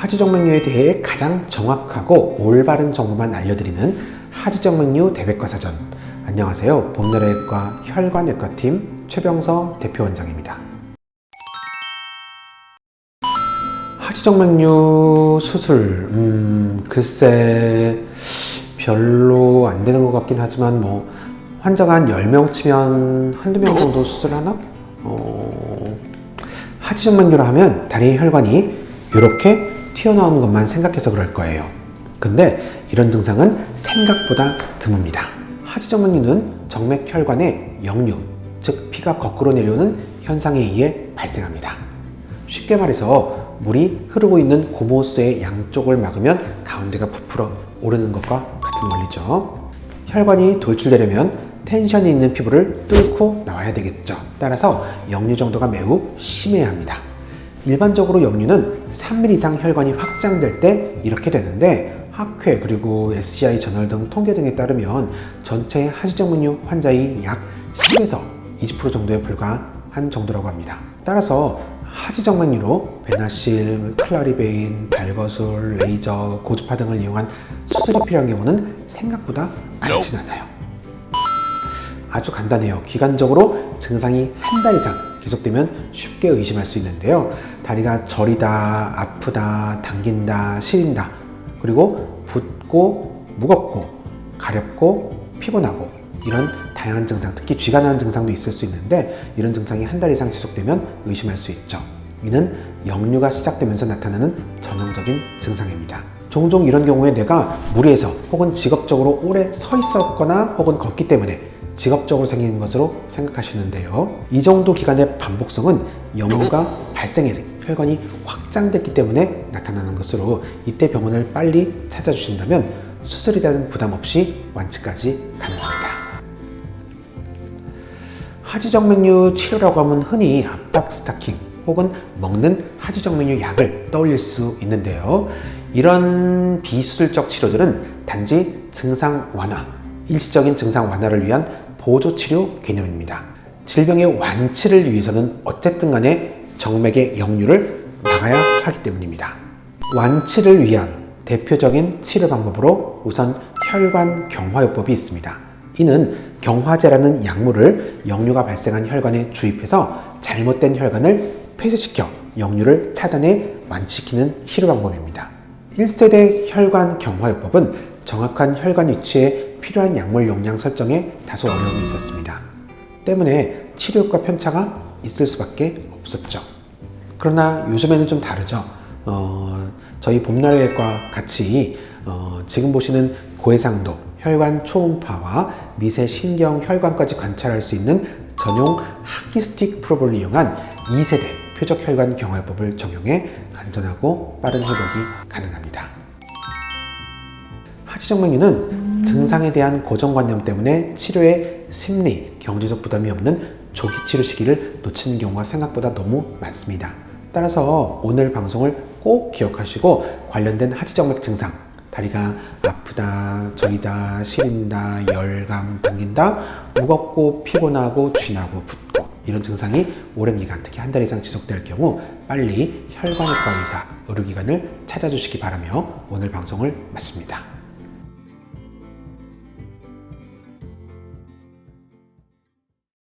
하지정맥류에 대해 가장 정확하고 올바른 정보만 알려드리는 하지정맥류 대백과사전. 안녕하세요. 봄나라외과 혈관외과팀 최병서 대표원장입니다. 하지정맥류 수술, 글쎄 별로 안 되는 것 같긴 하지만 환자가 한 10명 치면 한두 명 정도 수술하나? 하지정맥류라 하면 다리의 혈관이 이렇게 튀어나오는 것만 생각해서 그럴 거예요. 근데 이런 증상은 생각보다 드뭅니다. 하지정맥류는 정맥혈관의 역류, 즉 피가 거꾸로 내려오는 현상에 의해 발생합니다. 쉽게 말해서 물이 흐르고 있는 고무호스의 양쪽을 막으면 가운데가 부풀어 오르는 것과 같은 원리죠. 혈관이 돌출되려면 텐션이 있는 피부를 뚫고 나와야 되겠죠. 따라서 역류 정도가 매우 심해야 합니다. 일반적으로 역류는 3mm 이상 혈관이 확장될 때 이렇게 되는데, 학회 그리고 SCI 저널 등 통계 등에 따르면 전체 하지정맥류 환자의 약 10에서 20% 정도에 불과한 정도라고 합니다. 따라서 하지정맥류로 베나실, 클라리베인, 발거술, 레이저, 고주파 등을 이용한 수술이 필요한 경우는 생각보다 많진 않아요. 아주 간단해요. 기간적으로 증상이 한 달 이상 계속되면 쉽게 의심할 수 있는데요. 다리가 저리다, 아프다, 당긴다, 시린다, 그리고 붓고, 무겁고, 가렵고, 피곤하고, 이런 다양한 증상, 특히 쥐가 나는 증상도 있을 수 있는데, 이런 증상이 한 달 이상 지속되면 의심할 수 있죠. 이는 역류가 시작되면서 나타나는 전형적인 증상입니다. 종종 이런 경우에 내가 무리해서 혹은 직업적으로 오래 서 있었거나 혹은 걷기 때문에 직업적으로 생긴 것으로 생각하시는데요. 이 정도 기간의 반복성은 역류가 발생해서 혈관이 확장됐기 때문에 나타나는 것으로, 이때 병원을 빨리 찾아주신다면 수술에 대한 부담 없이 완치까지 가능합니다. 하지정맥류 치료라고 하면 흔히 압박 스타킹 혹은 먹는 하지정맥류 약을 떠올릴 수 있는데요. 이런 비수술적 치료들은 단지 증상 완화, 일시적인 증상 완화를 위한 보조치료 개념입니다. 질병의 완치를 위해서는 어쨌든 간에 정맥의 역류를 막아야 하기 때문입니다. 완치를 위한 대표적인 치료 방법으로 우선 혈관 경화요법이 있습니다. 이는 경화제라는 약물을 역류가 발생한 혈관에 주입해서 잘못된 혈관을 폐쇄시켜 역류를 차단해 완치시키는 치료 방법입니다. 1세대 혈관 경화요법은 정확한 혈관 위치에 필요한 약물 용량 설정에 다소 어려움이 있었습니다. 때문에 치료 효과 편차가 있을 수밖에 없었죠. 그러나 요즘에는 좀 다르죠. 저희 봄나라외과 같이 지금 보시는 고해상도, 혈관 초음파와 미세 신경 혈관까지 관찰할 수 있는 전용 하키스틱 프로브를 이용한 2세대 표적 혈관 경화요법을 적용해 안전하고 빠른 회복이 가능합니다. 하지정맥류는 증상에 대한 고정관념 때문에 치료에 심리, 경제적 부담이 없는 조기 치료 시기를 놓치는 경우가 생각보다 너무 많습니다. 따라서 오늘 방송을 꼭 기억하시고 관련된 하지정맥 증상, 다리가 아프다, 저리다, 시린다, 열감, 당긴다, 무겁고 피곤하고 쥐나고 붓고, 이런 증상이 오랜 기간, 특히 한 달 이상 지속될 경우 빨리 혈관외과 의사, 의료기관을 찾아주시기 바라며 오늘 방송을 마칩니다.